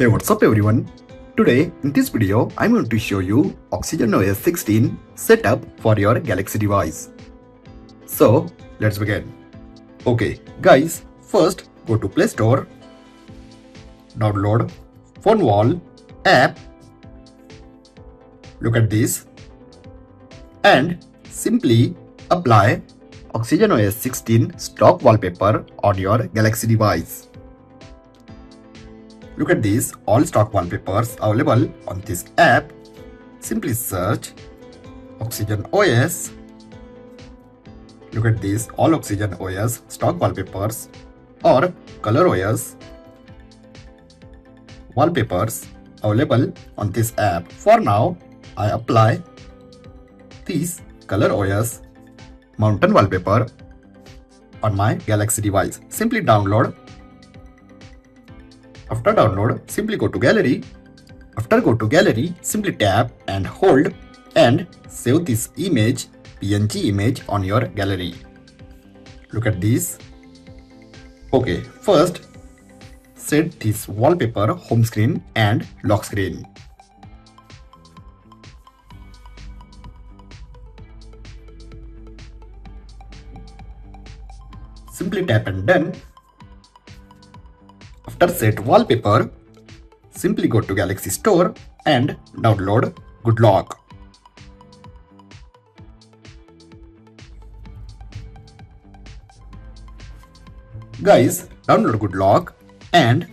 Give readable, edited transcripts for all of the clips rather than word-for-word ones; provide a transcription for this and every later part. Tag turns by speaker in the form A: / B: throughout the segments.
A: Hey, what's up everyone? Today in this video I'm going to show you OxygenOS 16 setup for your Galaxy device. So let's begin. Okay guys, first go to Play Store, download PhoneWall app, look at this and simply apply OxygenOS 16 stock wallpaper on your Galaxy device. Look at these all stock wallpapers available on this app. Simply search OxygenOS. Look at these all OxygenOS stock wallpapers or ColorOS wallpapers available on this app. For now, I apply this ColorOS mountain wallpaper on my Galaxy device. Simply download. After download, simply go to gallery. After go to gallery, simply tap and hold and save this image, PNG image on your gallery. Look at this. Okay, first set this wallpaper home screen and lock screen. Simply tap and done. After set wallpaper, simply go to Galaxy Store and download Good Lock. Guys, download Good Lock and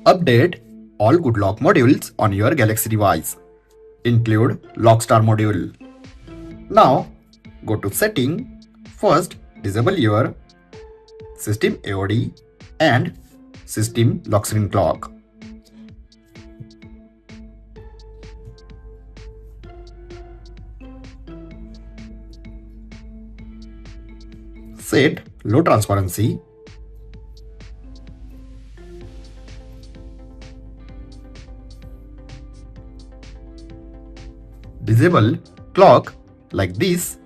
A: update all Good Lock modules on your Galaxy device. Include Lockstar module. Now, go to Setting. First, disable your System AOD and System lock screen clock. Set low transparency. Disable clock like this.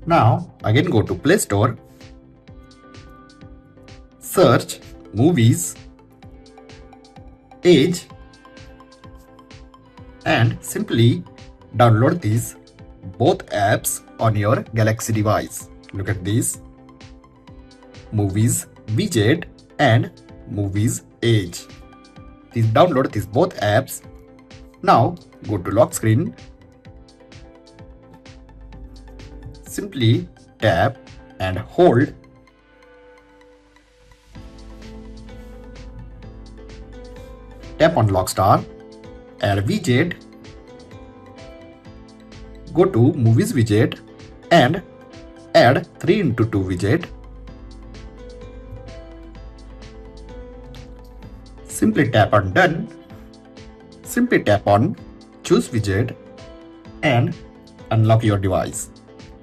A: Now again go to Play Store. Search Movies, Edge and simply download these both apps on your Galaxy device. Look at this. Movies widget and Movies Edge. Download these both apps. Now go to lock screen. Simply tap and hold. Tap on Lockstar, add widget, go to Movies widget and add 3x2 widget. Simply tap on Done. Simply tap on Choose widget and unlock your device.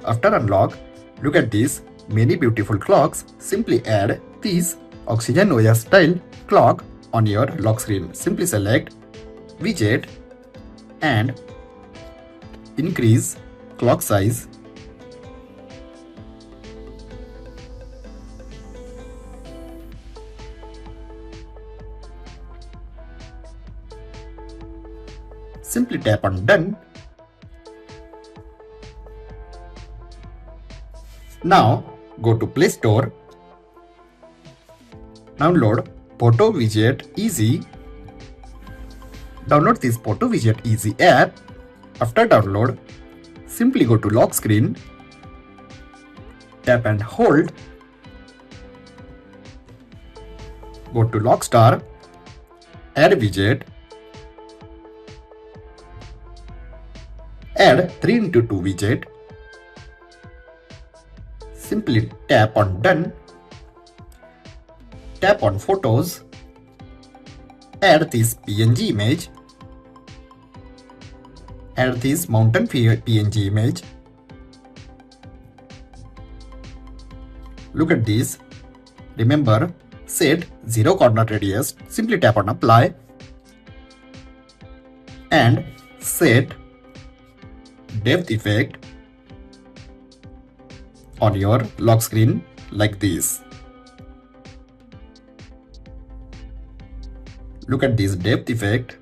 A: After unlock, look at these many beautiful clocks. Simply add this OxygenOS style clock on your lock screen. Simply select widget and increase clock size. Simply tap on Done. Now go to Play Store. Download Photo Widget Easy. Download this Photo Widget Easy app. After download, simply go to lock screen, tap and hold, go to Lockstar, add widget, add 3x2 widget, simply tap on Done. Tap on Photos, add this PNG image, add this mountain PNG image. Look at this. Remember, set 0 corner radius. Simply tap on Apply and set depth effect on your lock screen like this. Look at this depth effect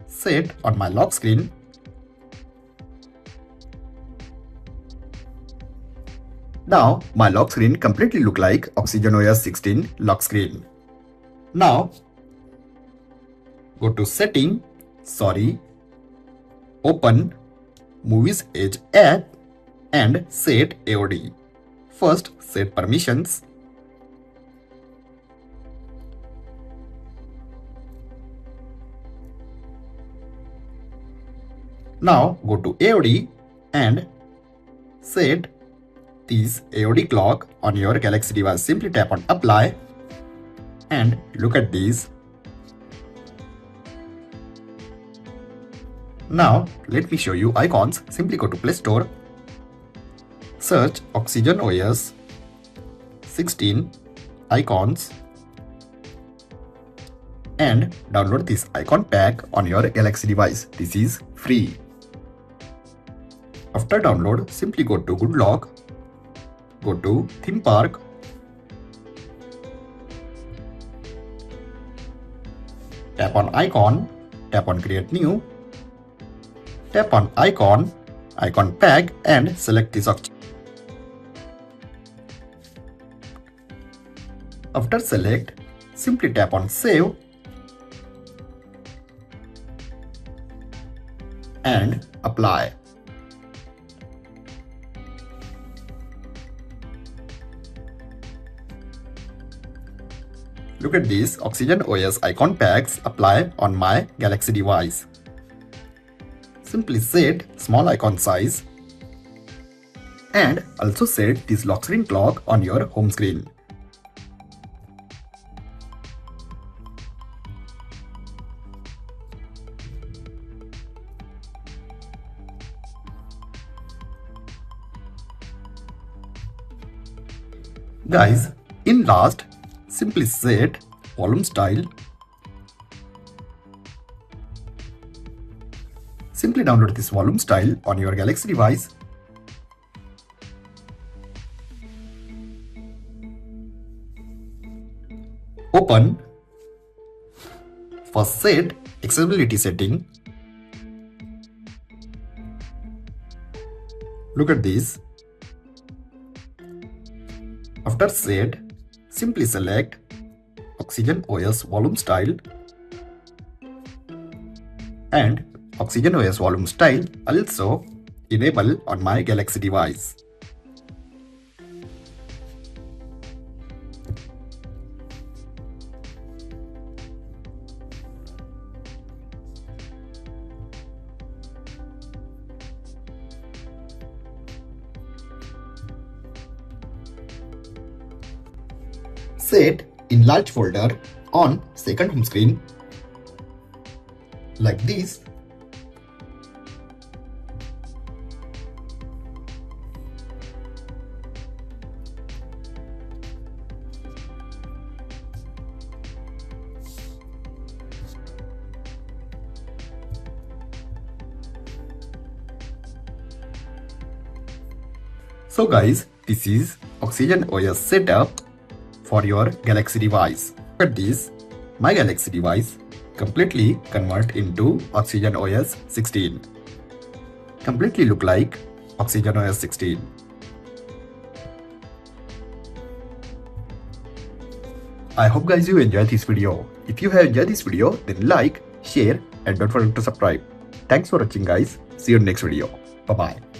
A: set on my lock screen. Now my lock screen completely look like OxygenOS 16 lock screen. Now go to setting, open Movies Edge app and set AOD. First set permissions. Now go to AOD and set this AOD clock on your Galaxy device. Simply tap on apply and look at this. Now let me show you icons. Simply go to Play Store, search OxygenOS 16 icons and download this icon pack on your Galaxy device. This is free. After download, simply go to Good Lock, go to Theme Park, tap on icon, tap on Create New, tap on icon pack and select this option. After select, simply tap on Save and apply. Look at this OxygenOS icon packs apply on my Galaxy device. Simply set small icon size and also set this lock screen clock on your home screen. Guys, in last, simply set volume style. Simply download this volume style on your Galaxy device. Open. First set accessibility setting. Look at this. After set, simply select OxygenOS volume style and OxygenOS volume style also enable on my Galaxy device. Set enlarge folder on second home screen like this. So guys, this is OxygenOS setup for your Galaxy device. Look at this, my Galaxy device completely convert into OxygenOS 16. Completely look like OxygenOS 16. I hope guys you enjoyed this video. If you have enjoyed this video, then like, share and don't forget to subscribe. Thanks for watching guys. See you in next video. Bye bye.